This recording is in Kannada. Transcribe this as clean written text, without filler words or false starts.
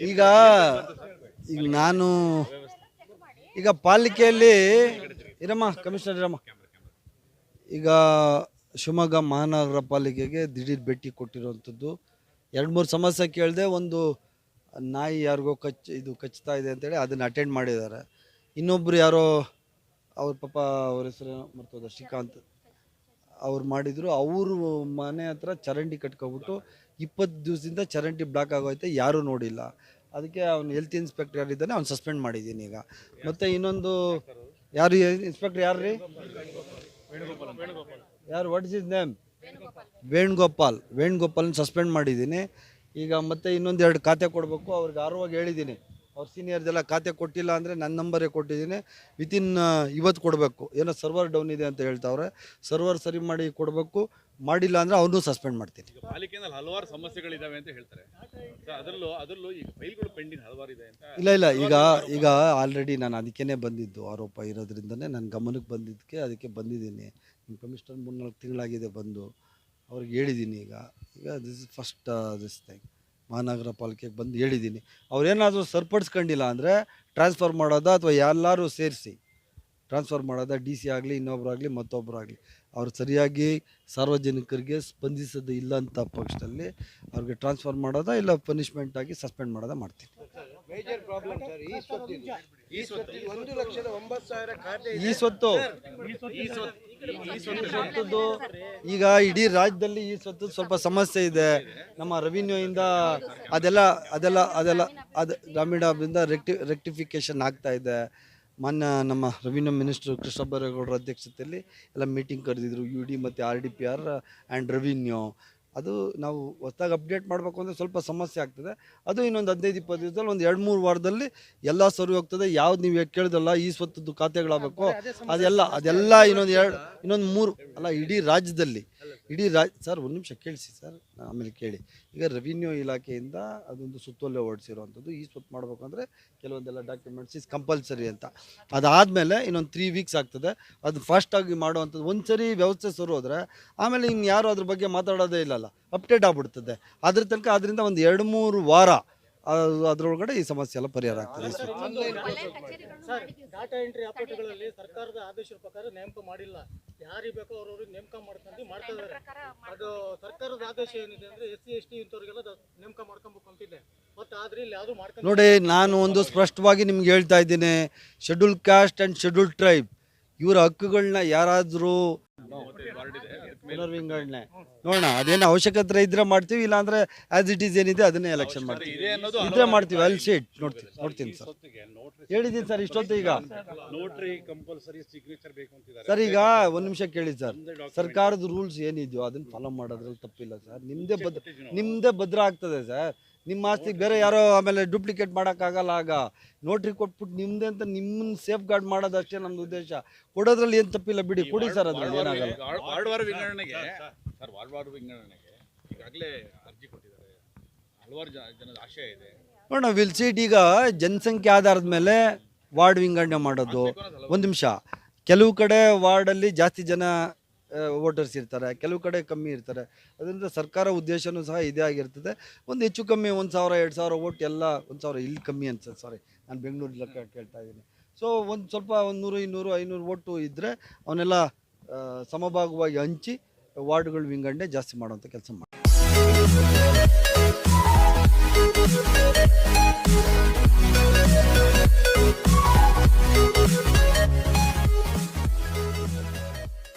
ಈಗ ಈಗ ನಾನು ಈಗ ಪಾಲಿಕೆಯಲ್ಲಿ ಇರಮ್ಮ ಕಮಿಷನರ್ ಇರಮ್ಮ ಈಗ ಶಿವಮೊಗ್ಗ ಮಹಾನಗರ ಪಾಲಿಕೆಗೆ ದಿಢೀರ್ ಭೇಟಿ ಕೊಟ್ಟಿರುವಂಥದ್ದು 2-3 ಸಮಸ್ಯೆ ಕೇಳಿದೆ. ಒಂದು ನಾಯಿ ಯಾರಿಗೋ ಕಚ್ತಾ ಇದೆ ಅಂತೇಳಿ ಅದನ್ನು ಅಟೆಂಡ್ ಮಾಡಿದ್ದಾರೆ. ಇನ್ನೊಬ್ಬರು ಯಾರೋ ಅವ್ರ ಪಾಪ ಅವ್ರ ಹೆಸರು ಮರ್ತೋದ ಶ್ರೀಕಾಂತ್ ಅವ್ರು ಮಾಡಿದರು. ಅವರು ಮನೆ ಹತ್ರ ಚರಂಡಿ ಕಟ್ಕೊಬಿಟ್ಟು 20 ದಿವಸದಿಂದ ಚರಂಡಿ ಬ್ಲಾಕ್ ಆಗೋಯ್ತೆ, ಯಾರೂ ನೋಡಿಲ್ಲ. ಅದಕ್ಕೆ ಅವ್ನು ಹೆಲ್ತ್ ಇನ್ಸ್ಪೆಕ್ಟರ್ ಯಾರಿದ್ದಾನೆ ಅವ್ನು ಸಸ್ಪೆಂಡ್ ಮಾಡಿದ್ದೀನಿ ಈಗ. ಮತ್ತು ಇನ್ನೊಂದು ಯಾರು ಇನ್ಸ್ಪೆಕ್ಟರ್ ಯಾರು ರೀ ಯಾರು ವಾಟ್ ಇಸ್ ಇಸ್ ನೇಮ್ ವೇಣುಗೋಪಾಲ್ನ ಸಸ್ಪೆಂಡ್ ಮಾಡಿದ್ದೀನಿ ಈಗ. ಮತ್ತು ಇನ್ನೊಂದು 2 ಖಾತೆ ಕೊಡಬೇಕು ಅವ್ರಿಗೆ ಆರುವಾಗಿ ಹೇಳಿದ್ದೀನಿ. ಅವ್ರ ಸೀನಿಯರ್ದೆಲ್ಲ ಖಾತೆ ಕೊಟ್ಟಿಲ್ಲ ಅಂದರೆ ನನ್ನ ನಂಬರೇ ಕೊಟ್ಟಿದ್ದೀನಿ. ವಿತಿನ್ ಇವತ್ತು ಕೊಡಬೇಕು. ಏನೋ ಸರ್ವರ್ ಡೌನ್ ಇದೆ ಅಂತ ಹೇಳ್ತಾವ್ರೆ. ಸರ್ವರ್ ಸರಿ ಮಾಡಿ ಕೊಡಬೇಕು. ಮಾಡಿಲ್ಲ ಅಂದರೆ ಅವನು ಸಸ್ಪೆಂಡ್ ಮಾಡ್ತೀನಿ. ಪಾಲಿಕೆಯಲ್ಲಿ ಹಲವಾರು ಸಮಸ್ಯೆಗಳಿದಾವೆ ಅಂತ ಹೇಳ್ತಾರೆ. ಅದರಲ್ಲೂ ಈಗ ಫೈಲ್ಗಳು ಪೆಂಡಿಂಗ್ ಹಲವಾರು ಇದೆ ಅಂತ. ಇಲ್ಲ ಈಗ ಆಲ್ರೆಡಿ ನಾನು ಅದಕ್ಕೇ ಬಂದಿದ್ದು. ಆರೋಪ ಇರೋದ್ರಿಂದನೇ ನನ್ನ ಗಮನಕ್ಕೆ ಬಂದಿದ್ದಕ್ಕೆ ಅದಕ್ಕೆ ಬಂದಿದ್ದೀನಿ. ನಿಮ್ಮ ಕಮಿಷನರ್ 3-4 ತಿಂಗಳಾಗಿದೆ ಬಂದು ಅವ್ರಿಗೆ ಹೇಳಿದ್ದೀನಿ. ಈಗ this is first this thing ಮಹಾನಗರ ಪಾಲಿಕೆಗೆ ಬಂದು ಹೇಳಿದ್ದೀನಿ. ಅವ್ರೇನಾದರೂ ಸರಿಪಡಿಸ್ಕೊಂಡಿಲ್ಲ ಅಂದರೆ ಟ್ರಾನ್ಸ್ಫರ್ ಮಾಡೋದ ಅಥವಾ ಎಲ್ಲರೂ ಸೇರಿಸಿ ಟ್ರಾನ್ಸ್ಫರ್ ಮಾಡೋದ, ಡಿ ಸಿ ಆಗಲಿ ಇನ್ನೊಬ್ಬರಾಗಲಿ ಮತ್ತೊಬ್ಬರಾಗಲಿ ಅವ್ರು ಸರಿಯಾಗಿ ಸಾರ್ವಜನಿಕರಿಗೆ ಸ್ಪಂದಿಸೋದು ಇಲ್ಲ ಅಂತ ಪಕ್ಷದಲ್ಲಿ ಅವ್ರಿಗೆ ಟ್ರಾನ್ಸ್ಫರ್ ಮಾಡೋದ ಇಲ್ಲ ಪನಿಷ್ಮೆಂಟ್ ಆಗಿ ಸಸ್ಪೆಂಡ್ ಮಾಡೋದ ಮಾಡ್ತೀನಿ. ಈ ಸ್ವತ್ತು ಈಗ ಇಡೀ ರಾಜ್ಯದಲ್ಲಿ ಈ ಸ್ವತ್ತು ಸ್ವಲ್ಪ ಸಮಸ್ಯೆ ಇದೆ. ನಮ್ಮ ರೆವಿನ್ಯೂ ಇಂದ ಅದೆಲ್ಲ ಗ್ರಾಮೀಣದಿಂದ ರೆಕ್ಟಿಫಿಕೇಶನ್ ಆಗ್ತಾ ಇದೆ. ಮೊನ್ನೆ ನಮ್ಮ ರೆವಿನ್ಯೂ ಮಿನಿಸ್ಟರ್ ಕೃಷ್ಣ ಬೈರೇಗೌಡರ ಅಧ್ಯಕ್ಷತೆಯಲ್ಲಿ ಎಲ್ಲ ಮೀಟಿಂಗ್ ಕರೆದಿದ್ರು, UD ಮತ್ತು RDPR ಆ್ಯಂಡ್ ರೆವಿನ್ಯೂ. ಅದು ನಾವು ಹೊಸದಾಗಿ ಅಪ್ಡೇಟ್ ಮಾಡಬೇಕು ಅಂದರೆ ಸ್ವಲ್ಪ ಸಮಸ್ಯೆ ಆಗ್ತದೆ. ಅದು ಇನ್ನೊಂದು 15-20 ದಿವಸದಲ್ಲಿ ಒಂದು 2-3 ವಾರದಲ್ಲಿ ಎಲ್ಲ ಸರಿ ಹೋಗ್ತದೆ. ಯಾವ್ದು ನೀವು ಕೇಳಿದಲ್ಲ ಈ ಸ್ವತ್ತದ್ದು ಖಾತೆಗಳಾಗಬೇಕು ಅದೆಲ್ಲ ಇನ್ನೊಂದು 3 ಅಲ್ಲ ಇಡೀ ರಾಜ್ಯದಲ್ಲಿ ಸರ್ ಒಂದು ನಿಮಿಷ ಕೇಳಿಸಿ ಸರ್, ಆಮೇಲೆ ಕೇಳಿ. ಈಗ ರೆವಿನ್ಯೂ ಇಲಾಖೆಯಿಂದ ಅದೊಂದು ಸುತ್ತೋಲೆ ಹೊರಡಿಸಿರುವಂಥದ್ದು. ಈ ಸ್ವತ್ತು ಮಾಡಬೇಕಂದ್ರೆ ಕೆಲವೊಂದೆಲ್ಲ ಡಾಕ್ಯುಮೆಂಟ್ಸ್ ಇಸ್ ಕಂಪಲ್ಸರಿ ಅಂತ. ಅದಾದಮೇಲೆ ಇನ್ನೊಂದು 3 ವೀಕ್ಸ್ ಆಗ್ತದೆ. ಅದು ಫಾಸ್ಟಾಗಿ ಮಾಡುವಂಥದ್ದು. ಒಂದು ಸರಿ ವ್ಯವಸ್ಥೆ ಶುರು ಹೋದರೆ ಆಮೇಲೆ ಇನ್ನು ಯಾರು ಅದ್ರ ಬಗ್ಗೆ ಮಾತಾಡೋದೇ ಇಲ್ಲಲ್ಲ, ಅಪ್ಡೇಟ್ ಆಗ್ಬಿಡ್ತದೆ. ಅದ್ರ ತನಕ ಅದರಿಂದ ಒಂದು 2-3 ವಾರ ಅದರೊಳಗಡೆ ಈ ಸಮಸ್ಯೆ ಎಲ್ಲ ಪರಿಹಾರ ಆಗ್ತದೆ. ಡಾಟಾ ಎಂಟ್ರಿ ಆಪರೇಟರ್ಗಳಲ್ಲಿ ಸರ್ಕಾರದ ಆದೇಶದ ಪ್ರಕಾರ ನೇಮಕ ಮಾಡಿಲ್ಲ. ಯಾರಿಗೆ ಬೇಕೋ ಅವ್ರವ್ರಿಗೆ ನೇಮಕ ಮಾಡ್ತಾ ಇದ್ದಾರೆ. ಅದು ಸರ್ಕಾರದ ಆದೇಶ ಏನಿದೆ ಅಂದ್ರೆ SC ST ಇಂಥವ್ರಿಗೆಲ್ಲ ನೇಮಕ ಮಾಡ್ಕೊಬೇಕು ಅಂತಿದೆ. ಮತ್ತೆ ಆದ್ರೆ ಇಲ್ಲಿ ಯಾವುದು ಮಾಡ್ಕೊಂಡು ನೋಡಿ, ನಾನು ಒಂದು ಸ್ಪಷ್ಟವಾಗಿ ನಿಮ್ಗೆ ಹೇಳ್ತಾ ಇದ್ದೀನಿ, schedule caste and schedule tribe ಇವರ ಹಕ್ಕುಗಳನ್ನ ಯಾರಾದರೂ ಪುನರ್ವಿಂಗಡಣೆ ನೋಡೋಣ. ಅದೇನು ಅವಶ್ಯಕತೆ ಇದ್ರೆ ಮಾಡ್ತೀವಿ, ಇಲ್ಲಾಂದ್ರೆ ಆಸ್ ಇಟ್ ಈಸ್ ಏನಿದೆ ಅದನ್ನೇ ಎಲೆಕ್ಷನ್ ಮಾಡ್ತೀವಿ. ಇದ್ರೆ ಮಾಡ್ತೀವಿ. ಅಲ್ಲಿ ಸೀಟ್ ನೋಡ್ತೀನಿ ಸರ್, ಹೇಳಿದ್ದೀನಿ ಸರ್ ಇಷ್ಟೊತ್ತು. ಈಗ ಸರ್ ಈಗ ಒಂದು ನಿಮಿಷ ಕೇಳಿ ಸರ್, ಸರ್ಕಾರದ ರೂಲ್ಸ್ ಏನಿದೆಯೋ ಅದನ್ನ ಫಾಲೋ ಮಾಡೋದ್ರಲ್ಲಿ ತಪ್ಪಿಲ್ಲ ಸರ್. ನಿಮ್ದೇ ಭದ್ರ ಆಗ್ತದೆ ಸರ್. ನಿಮ್ಮ ಆಸ್ತಿ ಬೇರೆ ಯಾರೋ ಆಮೇಲೆ ಡೂಪ್ಲಿಕೇಟ್ ಮಾಡೋಕ್ಕಾಗಲ್ಲ. ಆಗ ನೋಟ್ರಿ ಕೊಟ್ಬಿಟ್ಟು ನಿಮ್ಮದೇ ಅಂತ ನಿಮ್ಮನ್ನ ಸೇಫ್ ಗಾರ್ಡ್ ಮಾಡೋದಷ್ಟೇ ನಮ್ದು ಉದ್ದೇಶ. ಕೊಡೋದ್ರಲ್ಲಿ ಏನು ತಪ್ಪಿಲ್ಲ ಬಿಡಿ, ಕೊಡಿ ಸರ್. ಅದ್ರಲ್ಲಿ ಏನಾಗಲ್ಲ. ವಾರ್ಡ್ ವಿಂಗಡಣೆಗೆ ಈಗಾಗಲೇ ಅರ್ಜಿ ಕೊಟ್ಟಿದ್ದಾರೆ. ಹಲವಾರು ಜನದ ಆಶಯ ಇದೆ. ನೋಡೋಣ, ವಿಲ್ ಸೀಟ್. ಈಗ ಜನಸಂಖ್ಯೆ ಆಧಾರದ ಮೇಲೆ ವಾರ್ಡ್ ವಿಂಗಡಣೆ ಮಾಡೋದು. ಒಂದು ನಿಮಿಷ, ಕೆಲವು ಕಡೆ ವಾರ್ಡಲ್ಲಿ ಜಾಸ್ತಿ ಜನ ವೋಟರ್ಸ್ ಇರ್ತಾರೆ, ಕೆಲವು ಕಡೆ ಕಮ್ಮಿ ಇರ್ತಾರೆ. ಅದರಿಂದ ಸರ್ಕಾರ ಉದ್ದೇಶನೂ ಸಹ ಇದೇ ಆಗಿರ್ತದೆ. ಒಂದು ಹೆಚ್ಚು ಕಮ್ಮಿ 1,000-2,000 ವೋಟ್ ಎಲ್ಲ 1,000 ಇಲ್ಲಿ ಕಮ್ಮಿ ಅನ್ಸುತ್ತೆ. ಸಾರಿ, ನಾನು ಬೆಂಗಳೂರು ಲೆಕ್ಕ ಕೇಳ್ತಾ ಇದ್ದೀನಿ. ಸೊ ಒಂದು ಸ್ವಲ್ಪ 100-200-500 ವೋಟು ಇದ್ದರೆ ಅವನ್ನೆಲ್ಲ ಸಮಭಾಗವಾಗಿ ಹಂಚಿ ವಾರ್ಡ್ಗಳು ವಿಂಗಡಣೆ ಜಾಸ್ತಿ ಮಾಡುವಂಥ ಕೆಲಸ ಮಾಡಿ.